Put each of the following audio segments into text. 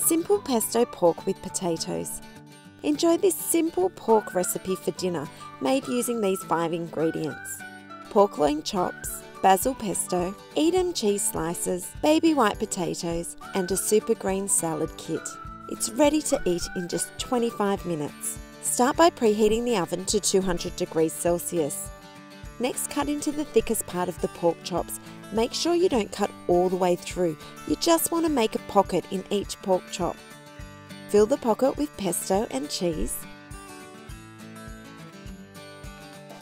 Simple Pesto Pork with potatoes. Enjoy this simple pork recipe for dinner made using these 5 ingredients: pork loin chops, basil pesto, Edam cheese slices, baby white potatoes, and a Supergreen salad kit. It's ready to eat in just 25 minutes. Start by preheating the oven to 200 degrees Celsius. Next, cut into the thickest part of the pork chops. Make sure you don't cut all the way through. You just want to make a pocket in each pork chop. Fill the pocket with pesto and cheese.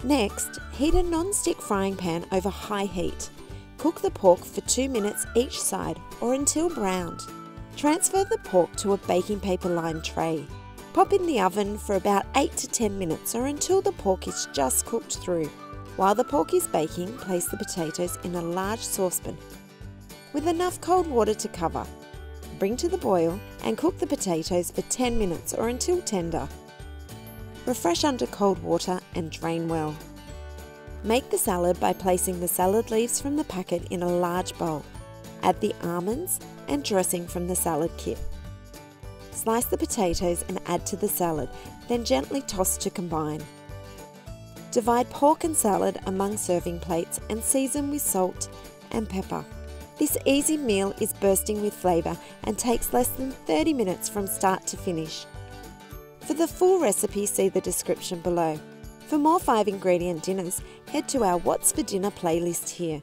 Next, heat a non-stick frying pan over high heat. Cook the pork for 2 minutes each side or until browned. Transfer the pork to a baking paper lined tray. Pop in the oven for about 8 to 10 minutes or until the pork is just cooked through. While the pork is baking, place the potatoes in a large saucepan with enough cold water to cover. Bring to the boil and cook the potatoes for 10 minutes or until tender. Refresh under cold water and drain well. Make the salad by placing the salad leaves from the packet in a large bowl. Add the almonds and dressing from the salad kit. Slice the potatoes and add to the salad, then gently toss to combine. Divide pork and salad among serving plates and season with salt and pepper. This easy meal is bursting with flavour and takes less than 30 minutes from start to finish. For the full recipe, see the description below. For more 5 ingredient dinners, head to our What's for Dinner playlist here.